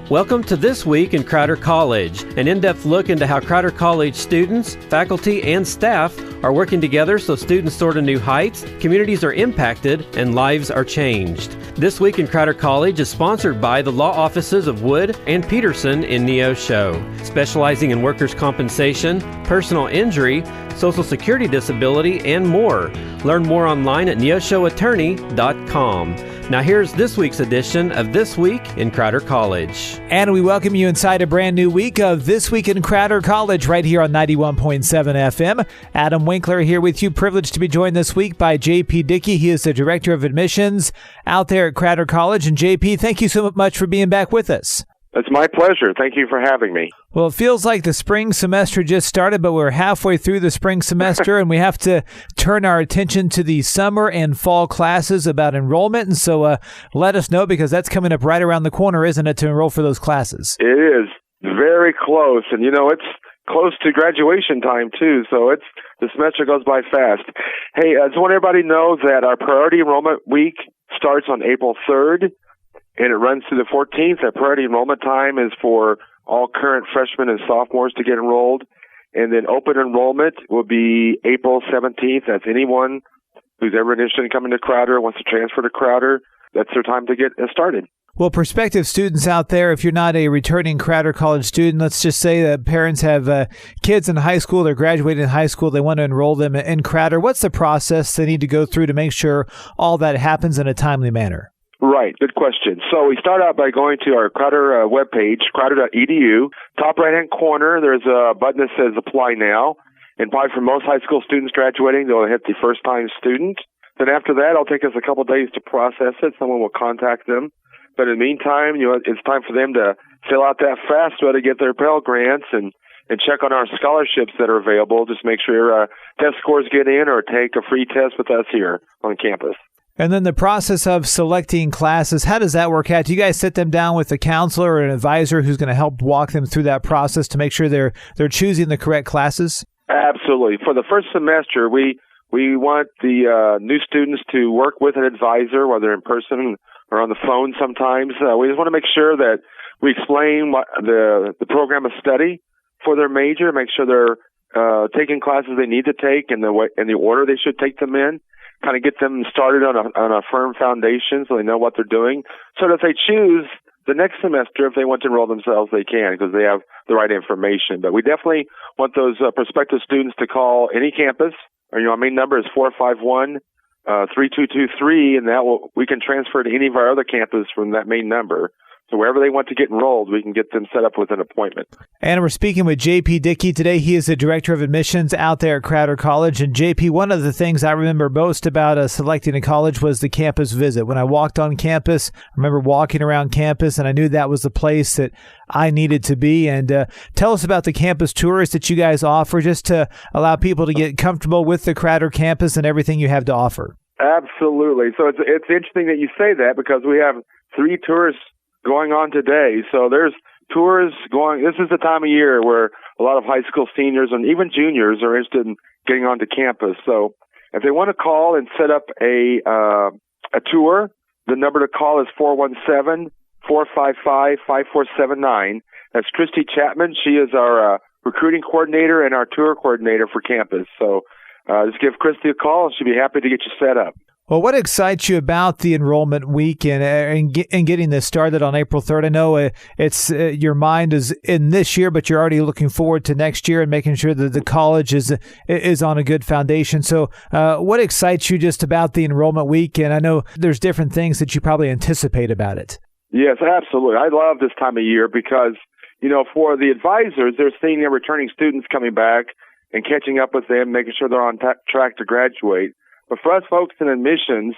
Welcome to This Week in Crowder College, an in-depth look into how Crowder College students, faculty, and staff are working together so students soar to new heights, communities are impacted, and lives are changed. This Week in Crowder College is sponsored by the law offices of Wood and Peterson in Neosho, specializing in workers' compensation, personal injury, Social Security disability, and more. Learn more online at neoshoattorney.com. Now here's this week's edition of This Week in Crowder College. And we welcome you inside a brand new week of This Week in Crowder College right here on 91.7 FM. Adam Winkler here with you. Privileged to be joined this week by JP Dickey. He is the Director of Admissions out there at Crowder College. And JP, thank you so much for being back with us. It's my pleasure. Thank you for having me. Well, it feels like the spring semester just started, but we're halfway through the spring semester, and we have to turn our attention to the summer and fall classes about enrollment. And so let us know, because that's coming up right around the corner, isn't it, to enroll for those classes? It is very close. And, it's close to graduation time, too. So the semester goes by fast. Hey, I just want everybody to know that our priority enrollment week starts on April 3rd. And it runs through the 14th. That priority enrollment time is for all current freshmen and sophomores to get enrolled. And then open enrollment will be April 17th. That's anyone who's ever interested in coming to Crowder, wants to transfer to Crowder. That's their time to get started. Well, prospective students out there, if you're not a returning Crowder College student, let's just say that parents have kids in high school, they're graduating high school, they want to enroll them in Crowder. What's the process they need to go through to make sure all that happens in a timely manner? Right. Good question. So we start out by going to our Crowder webpage, crowder.edu. Top right-hand corner, there's a button that says Apply Now. And probably for most high school students graduating, they'll hit the first-time student. Then after that, it'll take us a couple days to process it. Someone will contact them. But in the meantime, it's time for them to fill out that FAFSA to get their Pell Grants and check on our scholarships that are available. Just make sure your test scores get in, or take a free test with us here on campus. And then the process of selecting classes, how does that work out? Do you guys sit them down with a counselor or an advisor who's going to help walk them through that process to make sure they're choosing the correct classes? Absolutely. For the first semester, we want the new students to work with an advisor, whether in person or on the phone sometimes. We just want to make sure that we explain what the program of study for their major, make sure they're taking classes they need to take in the order they should take them in. Kind of get them started on a firm foundation so they know what they're doing. So that if they choose the next semester, if they want to enroll themselves, they can, because they have the right information. But we definitely want those prospective students to call any campus. Our main number is 451-3223, and we can transfer to any of our other campuses from that main number. So wherever they want to get enrolled, we can get them set up with an appointment. And we're speaking with JP Dickey today. He is the Director of Admissions out there at Crowder College. And JP, one of the things I remember most about selecting a college was the campus visit. When I walked on campus, I remember walking around campus, and I knew that was the place that I needed to be. And tell us about the campus tours that you guys offer, just to allow people to get comfortable with the Crowder campus and everything you have to offer. Absolutely. So it's interesting that you say that, because we have 3 tours going on today. So there's tours going. This is the time of year where a lot of high school seniors and even juniors are interested in getting onto campus. So if they want to call and set up a tour, the number to call is 417-455-5479. That's Christy Chapman. She is our recruiting coordinator and our tour coordinator for campus. So just give Christy a call, and she'll be happy to get you set up. Well, what excites you about the enrollment week and getting this started on April 3rd? I know it's your mind is in this year, but you're already looking forward to next year and making sure that the college is on a good foundation. So what excites you just about the enrollment week? And I know there's different things that you probably anticipate about it. Yes, absolutely. I love this time of year because, for the advisors, they're seeing their returning students coming back and catching up with them, making sure they're on track to graduate. But for us folks in admissions,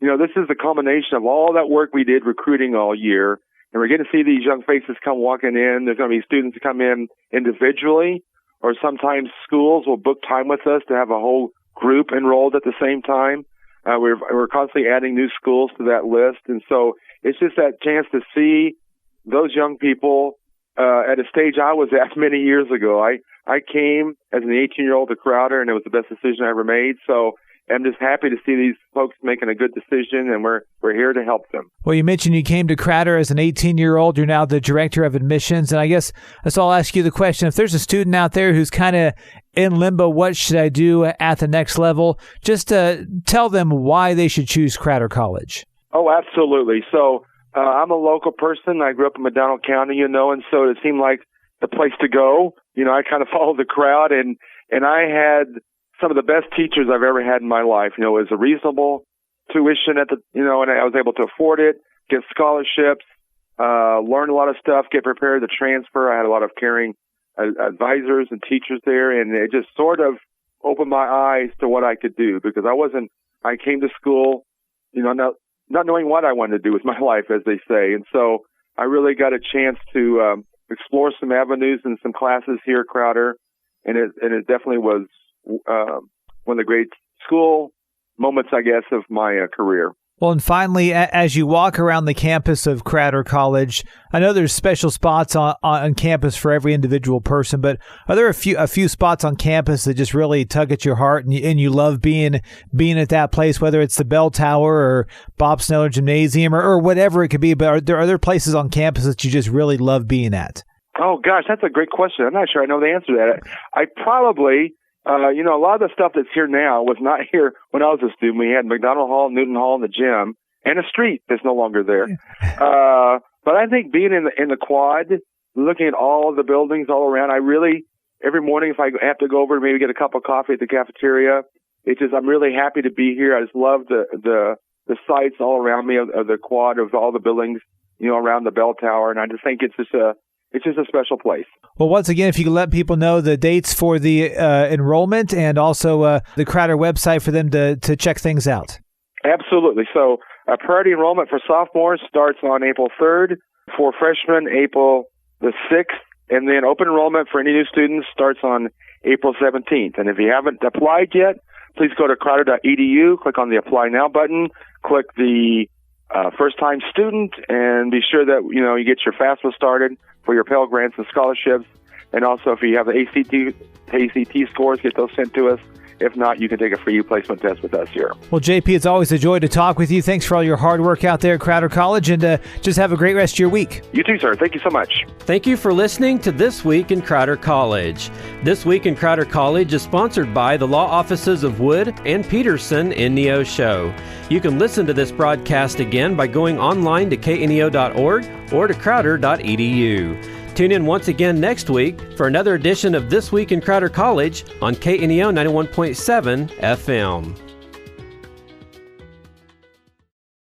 this is the culmination of all that work we did recruiting all year. And we're getting to see these young faces come walking in. There's going to be students who come in individually, or sometimes schools will book time with us to have a whole group enrolled at the same time. We're constantly adding new schools to that list. And so it's just that chance to see those young people at a stage I was at many years ago. I came as an 18-year-old to Crowder, and it was the best decision I ever made. So I'm just happy to see these folks making a good decision, and we're here to help them. Well, you mentioned you came to Crowder as an 18-year-old. You're now the director of admissions, and I guess so I'll ask you the question. If there's a student out there who's kind of in limbo, what should I do at the next level? Just tell them why they should choose Crowder College. Oh, absolutely. So I'm a local person. I grew up in McDonald County, and so it seemed like the place to go. I kind of followed the crowd, and I had some of the best teachers I've ever had in my life. It was a reasonable tuition and I was able to afford it, get scholarships, learn a lot of stuff, get prepared to transfer. I had a lot of caring advisors and teachers there, and it just sort of opened my eyes to what I could do, because I came to school, not knowing what I wanted to do with my life, as they say. And so I really got a chance to explore some avenues and some classes here at Crowder, and it definitely was one of the great school moments, I guess, of my career. Well, and finally, as you walk around the campus of Crowder College, I know there's special spots on campus for every individual person, but are there a few spots on campus that just really tug at your heart, and you love being at that place, whether it's the Bell Tower or Bob Sneller Gymnasium or whatever it could be? But are there places on campus that you just really love being at? Oh, gosh, that's a great question. I'm not sure I know the answer to that. I probably... a lot of the stuff that's here now was not here when I was a student. We had McDonald Hall, Newton Hall, and the gym, and a street that's no longer there. But I think being in the quad, looking at all of the buildings all around, every morning if I have to go over and maybe get a cup of coffee at the cafeteria, I'm really happy to be here. I just love the sights all around me of the quad, of all the buildings, around the bell tower, and I just think it's just a special place. Well, once again, if you could let people know the dates for the enrollment and also the Crowder website for them to check things out. Absolutely. So priority enrollment for sophomores starts on April 3rd, for freshmen, April the 6th, and then open enrollment for any new students starts on April 17th. And if you haven't applied yet, please go to crowder.edu, click on the Apply Now button, click the first-time student, and be sure that you get your FAFSA started for your Pell Grants and scholarships. And also, if you have the ACT scores, get those sent to us. If not, you can take a free placement test with us here. Well, JP, it's always a joy to talk with you. Thanks for all your hard work out there at Crowder College, and just have a great rest of your week. You too, sir. Thank you so much. Thank you for listening to This Week in Crowder College. This Week in Crowder College is sponsored by the law offices of Wood and Peterson in Neosho. You can listen to this broadcast again by going online to kneo.org or to crowder.edu. Tune in once again next week for another edition of This Week in Crowder College on KNEO 91.7 FM.